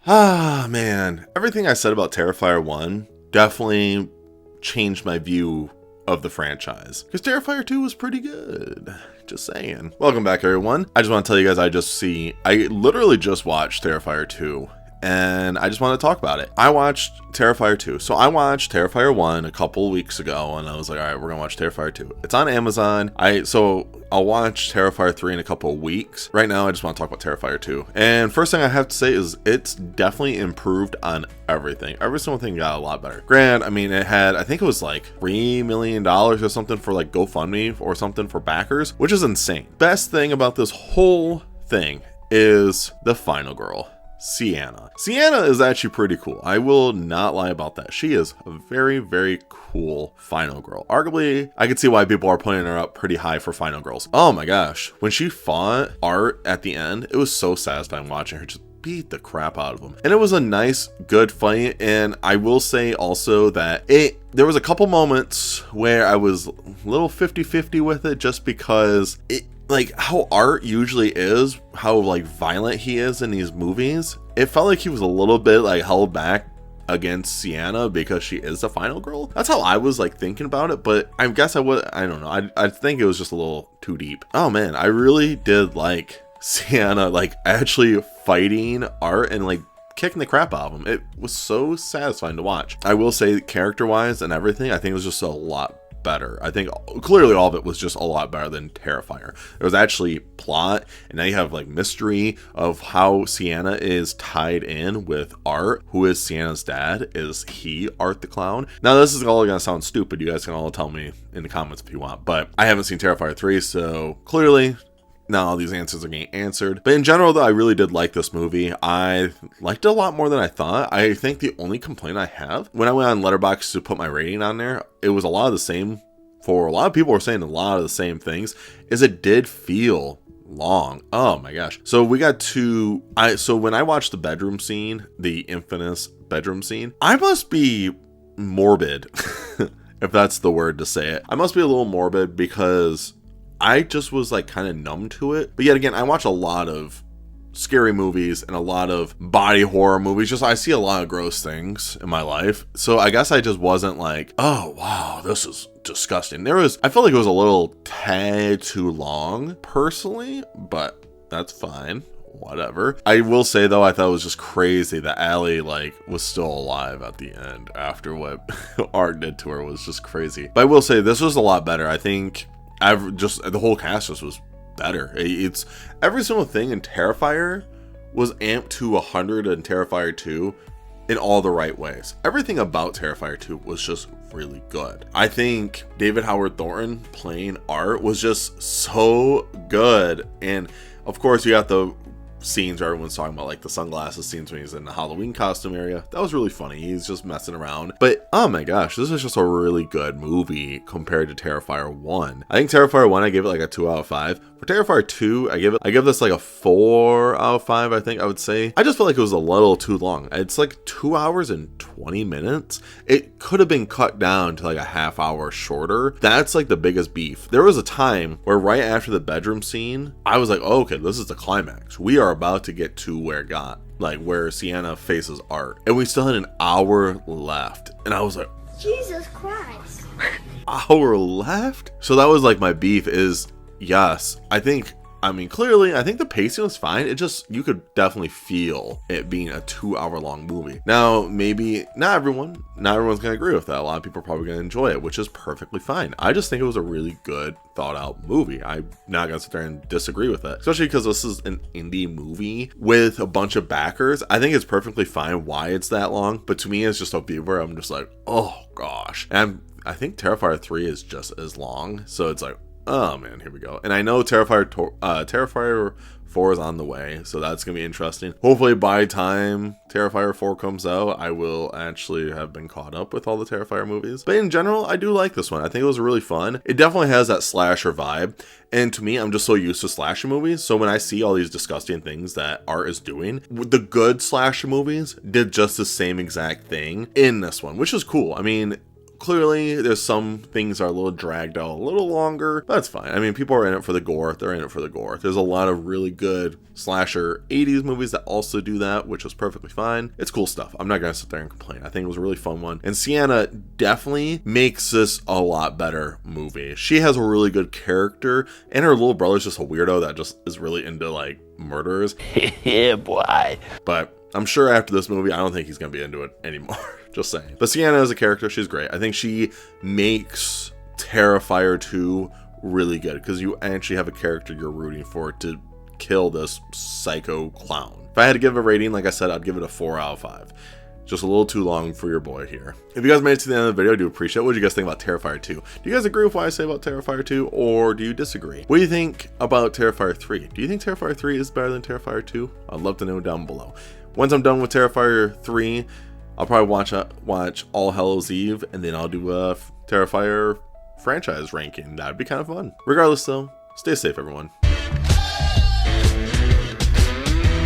Ah, man. Everything I said about Terrifier 1 definitely changed my view of the franchise. Because Terrifier 2 was pretty good. Just saying. Welcome back, everyone. I just want to tell you guys I literally just watched Terrifier 2. And I just want to talk about it. I watched Terrifier 2. So I watched Terrifier 1 a couple weeks ago, and I was like, all right, we're gonna watch Terrifier 2. It's on Amazon. So I'll watch Terrifier 3 in a couple of weeks. Right now, I just want to talk about Terrifier 2. And first thing I have to say is it's definitely improved on everything. Every single thing got a lot better. Granted, I mean, it had, I think it was like $3 million or something for like GoFundMe or something for backers, which is insane. Best thing about this whole thing is the final girl. Sienna. Sienna is actually pretty cool. I will not lie about that. She is a very, very cool final girl. Arguably, I can see why people are putting her up pretty high for final girls. Oh my gosh. When she fought Art at the end, it was so satisfying watching her just beat the crap out of him. And it was a nice, good fight. And I will say also that there was a couple moments where I was a little 50-50 with it just because like how Art usually is, how like violent he is in these movies, it felt like he was a little bit like held back against Sienna because she is the final girl. That's how I was like thinking about it, but I guess I don't know. I think it was just a little too deep. Oh man, I really did like Sienna like actually fighting Art and like kicking the crap out of him. It was so satisfying to watch. I will say character wise and everything, I think it was just a lot better. I think clearly all of it was just a lot better than Terrifier. There was actually plot, and now you have like mystery of how Sienna is tied in with Art, who is Sienna's dad. Is he Art the Clown? Now this is all gonna sound stupid. You guys can all tell me in the comments if you want, but I haven't seen Terrifier 3, so clearly now all these answers are getting answered. But in general though, I really did like this movie. I liked it a lot more than I thought. I think the only complaint I have, when I went on Letterboxd to put my rating on there, it was a lot of the same. For a lot of people were saying a lot of the same things, is it did feel long. Oh my gosh. So we got to, so when I watched the bedroom scene, the infamous bedroom scene, I must be morbid, if that's the word to say it. I must be a little morbid because I just was like kind of numb to it. But yet again, I watch a lot of scary movies and a lot of body horror movies. Just I see a lot of gross things in my life. So I guess I just wasn't like, oh wow, this is disgusting. I felt like it was a little tad too long personally, but that's fine. Whatever. I will say though, I thought it was just crazy that Allie like was still alive at the end after what Art did to her was just crazy. But I will say this was a lot better. I think the whole cast just was better. It's every single thing in Terrifier was amped to 100 in Terrifier 2 in all the right ways. Everything about Terrifier 2 was just really good. I think David Howard Thornton playing Art was just so good. And of course you got the scenes where everyone's talking about like the sunglasses scenes when he's in the Halloween costume area. That was really funny. He's just messing around. But oh my gosh, this is just a really good movie compared to Terrifier 1. I think Terrifier 1 I gave it like a 2 out of 5. For Terrifier 2, I give this like a 4 out of 5, I think I would say. I just felt like it was a little too long. It's like 2 hours and 20 minutes. It could have been cut down to like a half hour shorter. That's like the biggest beef. There was a time where right after the bedroom scene, I was like, oh, okay, this is the climax. We are about to get to where Sienna faces Art. And we still had an hour left. And I was like, Jesus Christ. Hour left? So that was like my beef is, yes, clearly, I think the pacing was fine. It just, you could definitely feel it being a 2 hour long movie. Now, maybe not everyone's gonna agree with that. A lot of people are probably gonna enjoy it, which is perfectly fine. I just think it was a really good, thought out movie. I'm not gonna sit there and disagree with it, especially because this is an indie movie with a bunch of backers. I think it's perfectly fine why it's that long, but to me, it's just a viewer. I'm just like, oh gosh. And I think Terrifier 3 is just as long, so it's like, oh man, here we go. And I know Terrifier 4 is on the way, so that's gonna be interesting. Hopefully by the time Terrifier 4 comes out, I will actually have been caught up with all the Terrifier movies. But in general, I do like this one. I think it was really fun. It definitely has that slasher vibe. And to me, I'm just so used to slasher movies. So when I see all these disgusting things that Art is doing, the good slasher movies did just the same exact thing in this one, which is cool. I mean, Clearly, there's some things are a little dragged out a little longer, but that's fine. I mean, people are in it for the gore. They're in it for the gore. There's a lot of really good slasher 80s movies that also do that, which was perfectly fine. It's cool stuff. I'm not going to sit there and complain. I think it was a really fun one. And Sienna definitely makes this a lot better movie. She has a really good character, and her little brother's just a weirdo that just is really into like murderers. Yeah, boy. But I'm sure after this movie, I don't think he's going to be into it anymore. Just saying. But Sienna as a character, she's great. I think she makes Terrifier 2 really good because you actually have a character you're rooting for to kill this psycho clown. If I had to give a rating, like I said, I'd give it a 4 out of 5. Just a little too long for your boy here. If you guys made it to the end of the video, I do appreciate it. What do you guys think about Terrifier 2? Do you guys agree with what I say about Terrifier 2, or do you disagree? What do you think about Terrifier 3? Do you think Terrifier 3 is better than Terrifier 2? I'd love to know down below. Once I'm done with Terrifier 3, I'll probably watch All Hallows Eve, and then I'll do a Terrifier franchise ranking. That'd be kind of fun. Regardless though, stay safe everyone.